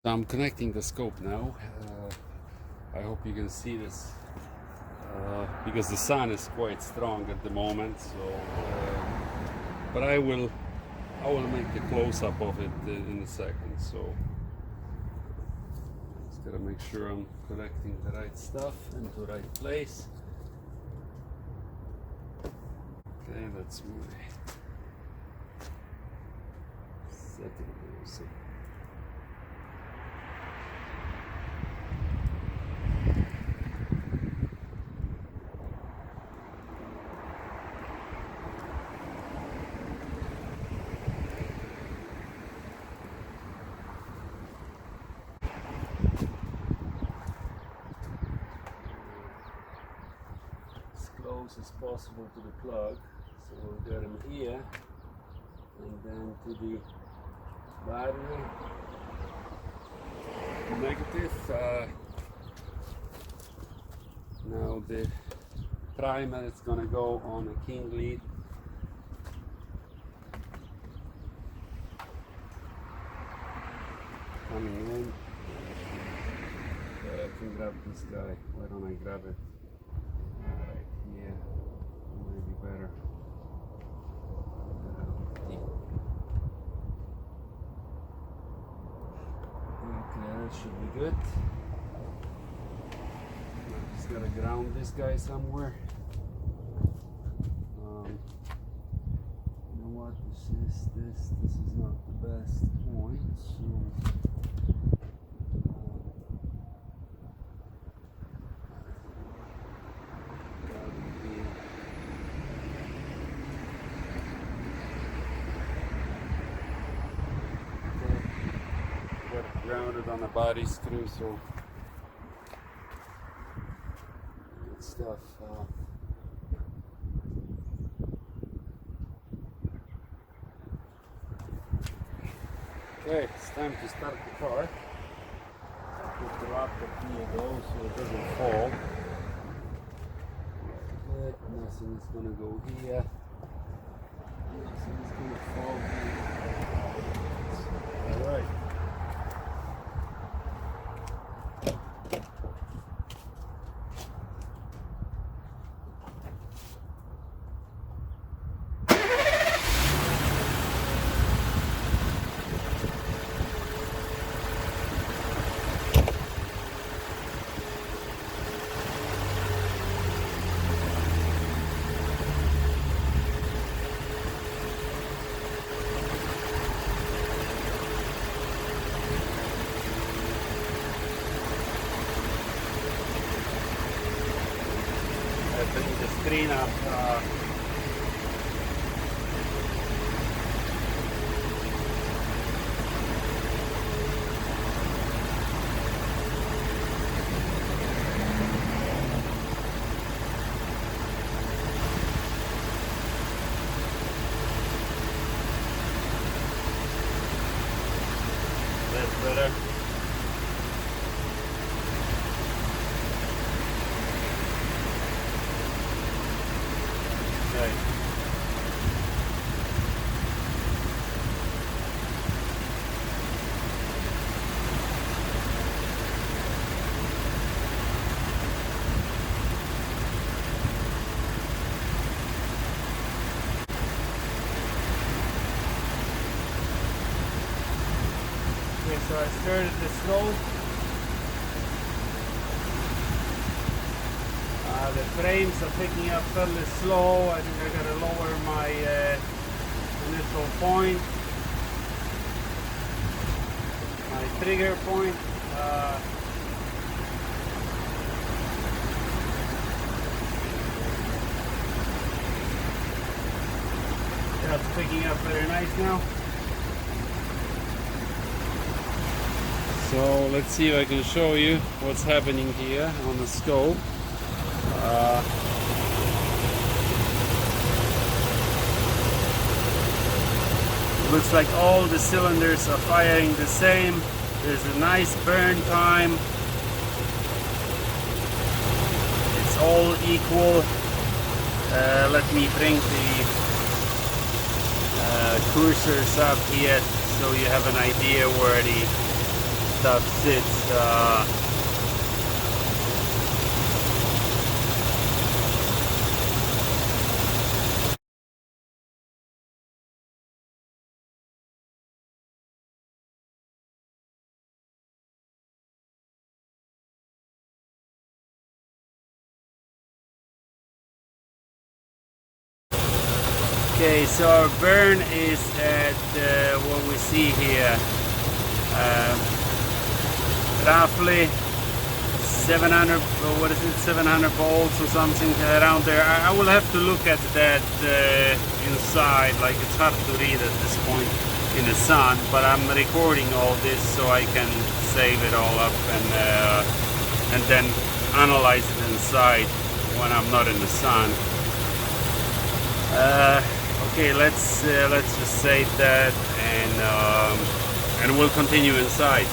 So I'm connecting the scope now. I hope you can see this because the sun is quite strong at the moment. But I will make a close-up of it in a second. So just gotta make sure I'm connecting the right stuff into the right place. Okay, that's my setting. So close as possible to the plug, so we'll get them here and then to the battery negative. Now the primer is gonna go on a king lead. Coming in. I can grab this guy. Why don't I grab it? Right here, maybe better. Okay, that should be good. I just gotta ground this guy somewhere. You know what? This is not the best point. So. Grounded on the body screw, so good stuff. Okay, it's time to start the car. Put the laptop here though, so it doesn't fall. Good, nothing is gonna go here. Nothing is gonna fall here. All right. Bring the screen up. That's better. Okay. So I started the slow. The frames are picking up fairly slow. I think I gotta lower my initial point, my trigger point. That's picking up very nice now. So let's see if I can show you what's happening here on the scope. Looks like all the cylinders are firing the same. There's a nice burn time. It's all equal. Let me bring the cursors up here so you have an idea where the stuff sits. Okay, so our burn is at what we see here, uh, roughly 700, what is it, 700 volts or something around there. I will have to look at that inside, like it's hard to read at this point in the sun, but I'm recording all this so I can save it all up and then analyze it inside when I'm not in the sun. Okay, let's just save that and we'll continue inside.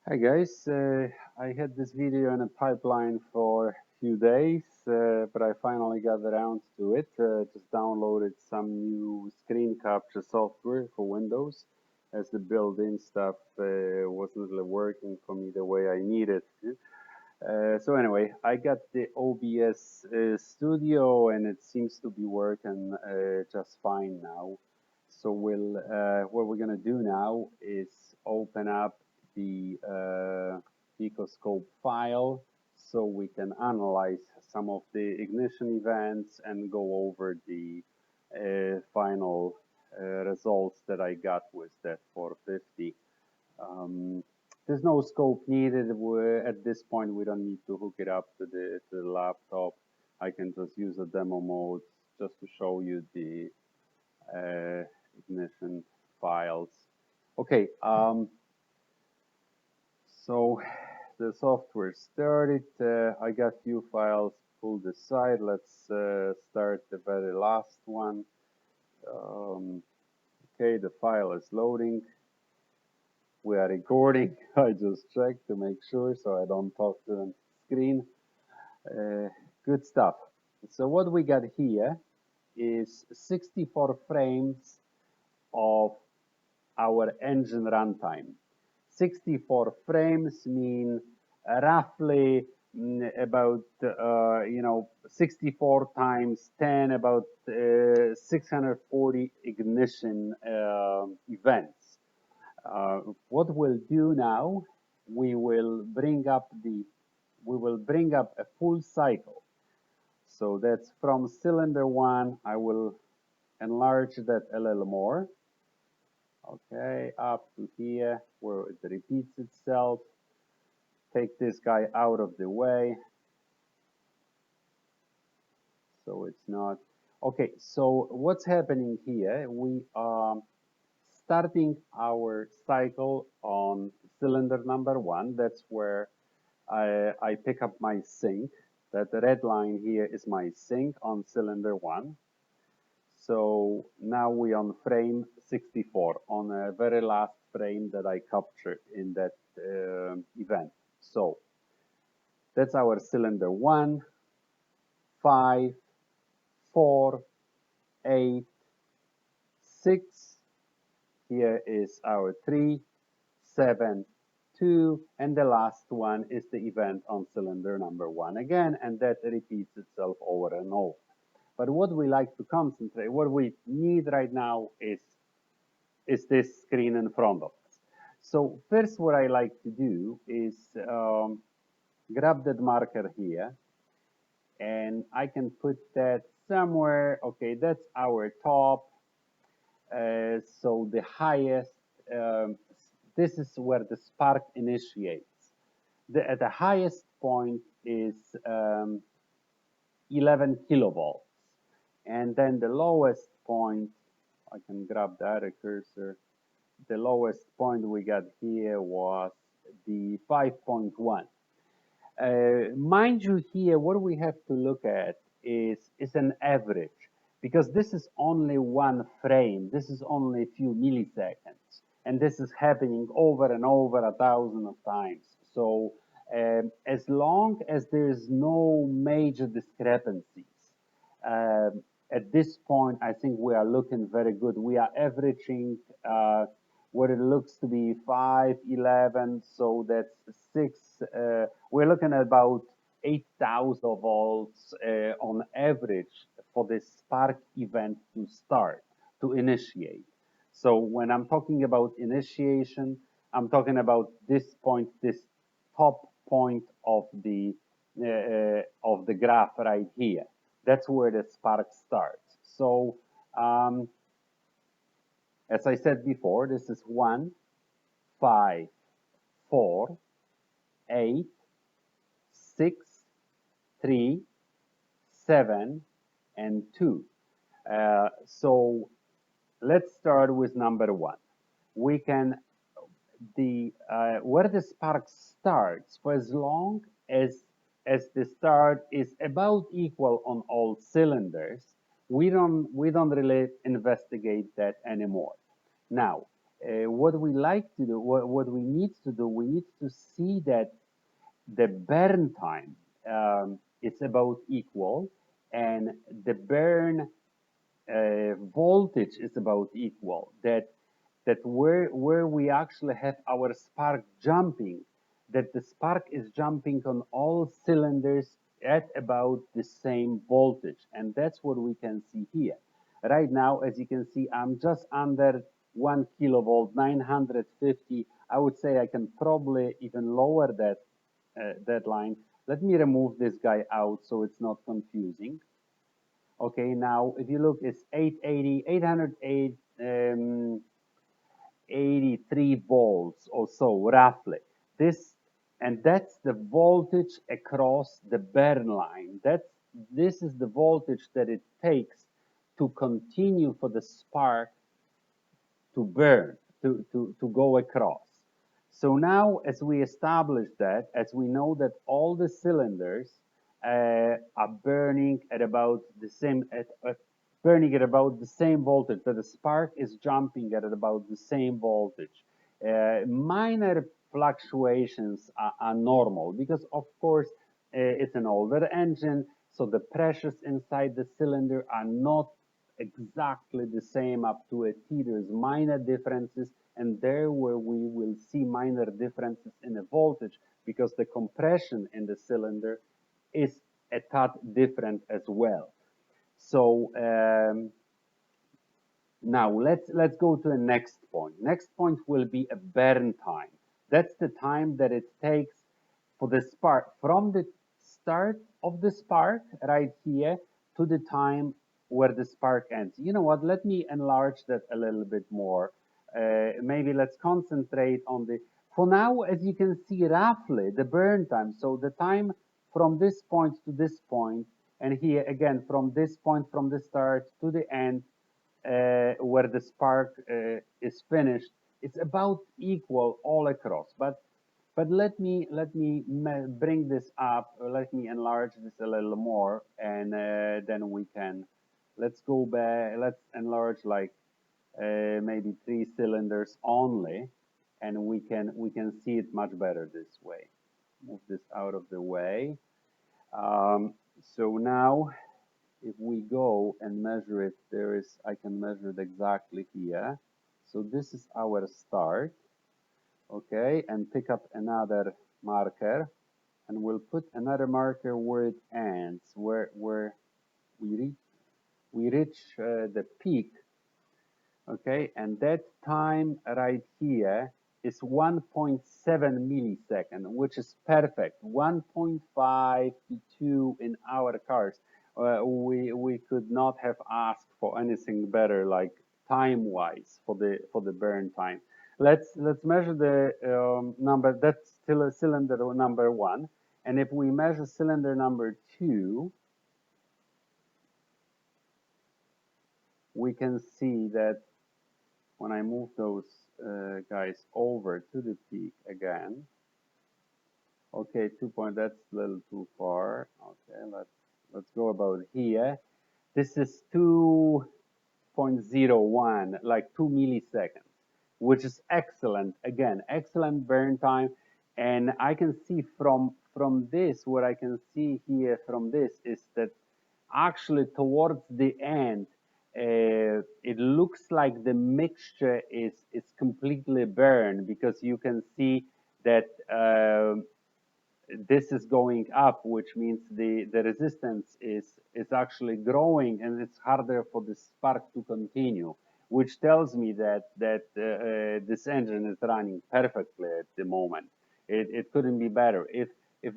Hi guys, I had this video in a pipeline for a few days, but I finally got around to it. Just downloaded some new screen capture software for Windows, as the built-in stuff wasn't really working for me the way I needed to. So anyway, I got the OBS Studio, and it seems to be working just fine now. So what we're gonna do now is open up the Picoscope file so we can analyze some of the ignition events and go over the final results that I got with that 450. Um, there's no scope needed. At this point, we don't need to hook it up to the laptop. I can just use a demo mode just to show you the ignition files. Okay, so the software started. I got few files pulled aside. Let's start the very last one. Okay, the file is loading. We are recording. I just checked to make sure so I don't talk to the screen. Uh, Good stuff. So what we got here is 64 frames of our engine runtime. 64 frames mean roughly about 64 times 10, about 640 ignition events. What we'll do now, we will bring up a full cycle. So that's from cylinder one. I will enlarge that a little more. Okay, up to here where it repeats itself. Take this guy out of the way. So it's not. Okay, so what's happening here? We are starting our cycle on cylinder number one. That's where I pick up my sync. That red line here is my sync on cylinder one. So now we're on frame 64, on a very last frame that I captured in that event. So that's our cylinder 1, 5, 4, 8, 6. Here is our 3, 7, 2, and the last one is the event on cylinder number 1 again, and that repeats itself over and over. But what we like to concentrate, what we need right now is this screen in front of us. So first what I like to do is grab that marker here, and I can put that somewhere. Okay, that's our top. So the highest, this is where the spark initiates. At the highest point is 11 kilovolts. And then the lowest point, I can grab that a cursor. The lowest point we got here was the 5.1. Mind you here, what we have to look at is an average, because this is only one frame. This is only a few milliseconds. And this is happening over and over 1,000 of times. So as long as there's no major discrepancies. At this point, I think we are looking very good. We are averaging what it looks to be 511, so that's six. We're looking at about 8,000 volts on average for this spark event to start, to initiate. So when I'm talking about initiation, I'm talking about this point, this top point of the graph right here. That's where the spark starts. So as I said before, this is 1, 5, 4, 8, 6, 3, 7, and 2. So let's start with number 1. We can where the spark starts, for as long as the start is about equal on all cylinders, we don't really investigate that anymore. Now, what we like to do, what we need to do, we need to see that the burn time is about equal, and the burn voltage is about equal. That where we actually have our spark jumping, that the spark is jumping on all cylinders at about the same voltage, and that's what we can see here. Right now, as you can see, I'm just under 1 kilovolt, 950. I would say I can probably even lower that line. Let me remove this guy out so it's not confusing. Okay, now if you look, it's 880, 808, 83 volts or so, roughly. And that's the voltage across the burn line. This is the voltage that it takes to continue for the spark to burn, to go across. So now, as we establish that, as we know that all the cylinders are burning at about the same, burning at about the same voltage, that the spark is jumping at about the same voltage. Minor fluctuations are normal because, of course, it's an older engine, so the pressures inside the cylinder are not exactly the same up to a T. There's minor differences, and there where we will see minor differences in the voltage because the compression in the cylinder is a tad different as well. So now let's go to the next point. Next point will be a burn time. That's the time that it takes for the spark from the start of the spark right here to the time where the spark ends. You know what? Let me enlarge that a little bit more. Maybe let's concentrate on the. For now, as you can see, roughly the burn time. So the time from this point to this point, and here again from this point from the start to the end where the spark is finished, it's about equal all across. But let me bring this up. Let me enlarge this a little more, and then we can. Let's go back. Let's enlarge like maybe 3 cylinders only, and we can see it much better this way. Move this out of the way. So now if we go and measure it, I can measure it exactly here. So this is our start, okay, and pick up another marker, and we'll put another marker where it ends, where we reach the peak, okay, and that time right here is 1.7 millisecond, which is perfect. 1.5 to 2 in our cars. We could not have asked for anything better, like time-wise for the burn time. Let's measure the number. That's still a cylinder number 1, and if we measure cylinder number 2, we can see that when I move those guys over to the peak again. Okay, 2 point, that's a little too far. Okay, let's go about here. This is 2.01, like 2 milliseconds, which is excellent. Again, excellent burn time. And I can see from this, what I can see here from this is that actually towards the end, it looks like the mixture is completely burned, because you can see that this is going up, which means the resistance is actually growing, and it's harder for the spark to continue, which tells me that this engine is running perfectly at the moment. It couldn't be better. If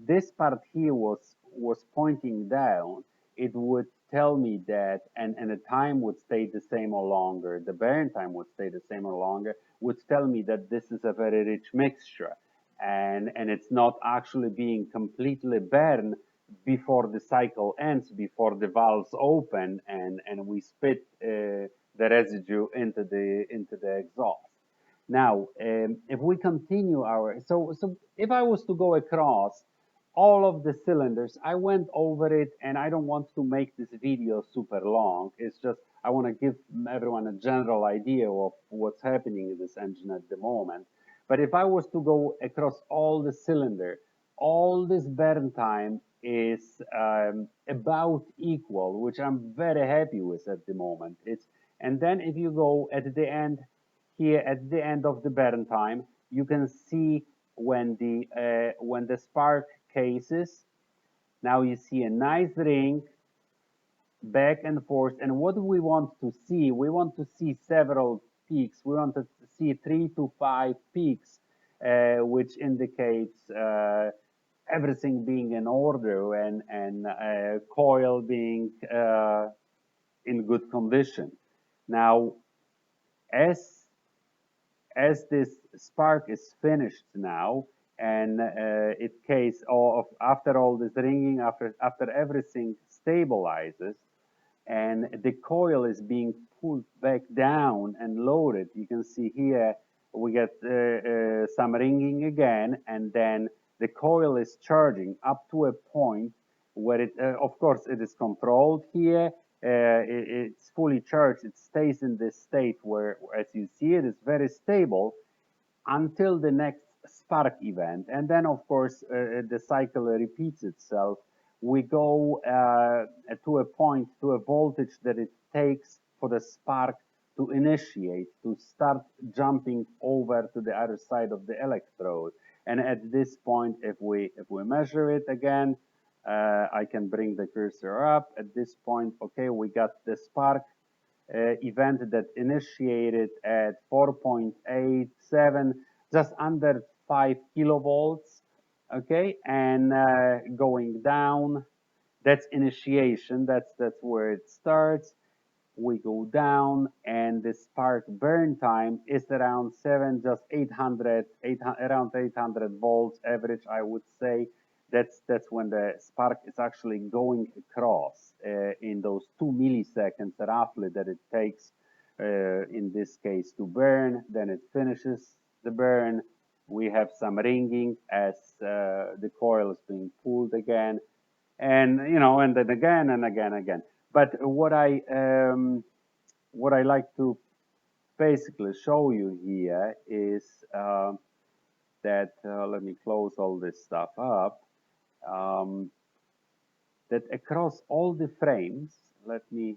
this part here was pointing down, it would tell me that, and the time would stay the same or longer, the burn time would stay the same or longer, would tell me that this is a very rich mixture, and it's not actually being completely burned before the cycle ends, before the valves open and we spit the residue into the exhaust. Now, if we continue so if I was to go across all of the cylinders, I went over it, and I don't want to make this video super long. It's just I want to give everyone a general idea of what's happening in this engine at the moment. But if I was to go across all the cylinder, all this burn time is about equal, which I'm very happy with at the moment. And then if you go at the end here, at the end of the burn time, you can see when the spark cases. Now you see a nice ring back and forth. And what do we want to see? We want to see several peaks. We want to see 3 to 5 peaks, which indicates everything being in order, and coil being in good condition. Now, as this spark is finished now, and it case of after all this ringing, after everything stabilizes, and the coil is being pulled back down and loaded, you can see here we get some ringing again, and then the coil is charging up to a point where it, of course, it is controlled here. It's fully charged. It stays in this state where, as you see, it is very stable until the next spark event. And then, of course, the cycle repeats itself. We go to a point, to a voltage that it takes for the spark to initiate, to start jumping over to the other side of the electrode. And at this point, if we measure it again, I can bring the cursor up. At this point, okay, we got the spark event that initiated at 4.87, just under 5 kilovolts, okay, and going down. That's initiation. That's where it starts. We go down, and the spark burn time is around 800 volts average, I would say. That's when the spark is actually going across in those 2 milliseconds roughly that it takes in this case to burn. Then it finishes the burn. We have some ringing as the coil is being pulled again, and and then again and again. But what I like to basically show you here is that let me close all this stuff up. Um, that across all the frames, let me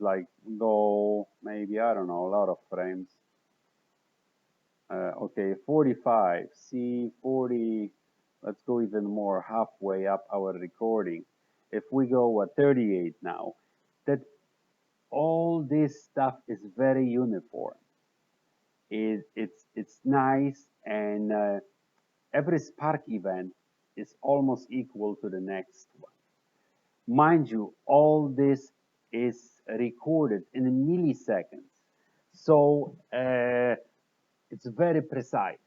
like go maybe, I don't know, a lot of frames. Okay, 45, see 40. Let's go even more, halfway up our recording. If we go at 38 now, that all this stuff is very uniform. It's nice, and every spark event is almost equal to the next one. Mind you, all this is recorded in milliseconds, so it's very precise.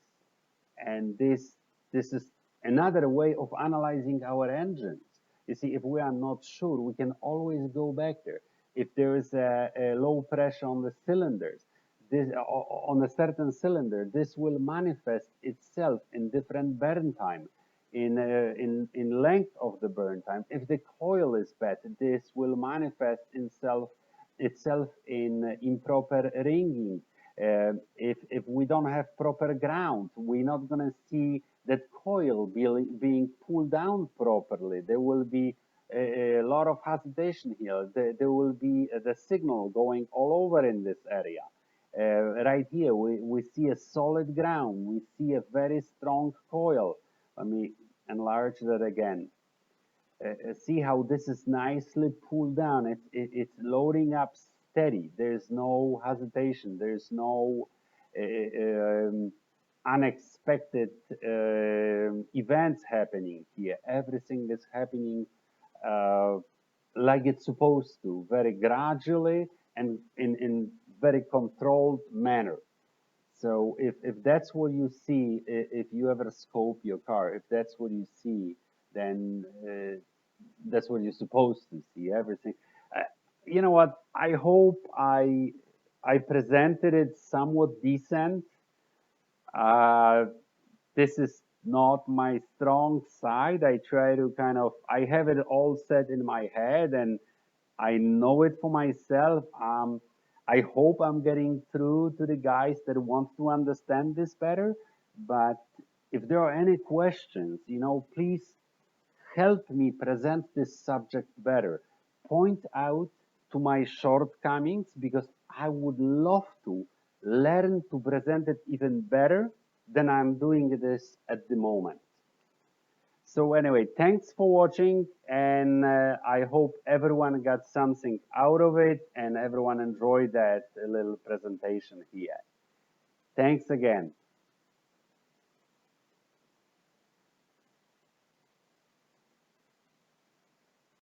And this is another way of analyzing our engines. You see, if we are not sure, we can always go back there. If there is a low pressure on the cylinders, this on a certain cylinder, this will manifest itself in different burn time, in length of the burn time. If the coil is bad, this will manifest itself in improper ringing. If we don't have proper ground, we're not going to see that coil being pulled down properly. There will be a lot of hesitation here. There will be the signal going all over in this area. Right here, we see a solid ground. We see a very strong coil. Let me enlarge that again. See how this is nicely pulled down. It's loading up steady. There's no hesitation. There's no unexpected events happening here. Everything is happening uh, like it's supposed to, very gradually and in very controlled manner. So if that's what you see, if you ever scope your car, if that's what you see, then that's what you're supposed to see. Everything. Uh, you know what? I hope I presented it somewhat decent. Uh, this is not my strong side. I try to kind of I have it all set in my head and I know it for myself. I hope I'm getting through to the guys that want to understand this better. But if there are any questions, please help me present this subject better. Point out to my shortcomings because I would love to learn to present it even better than I'm doing this at the moment. So anyway, thanks for watching, and I hope everyone got something out of it and everyone enjoyed that little presentation here. Thanks again.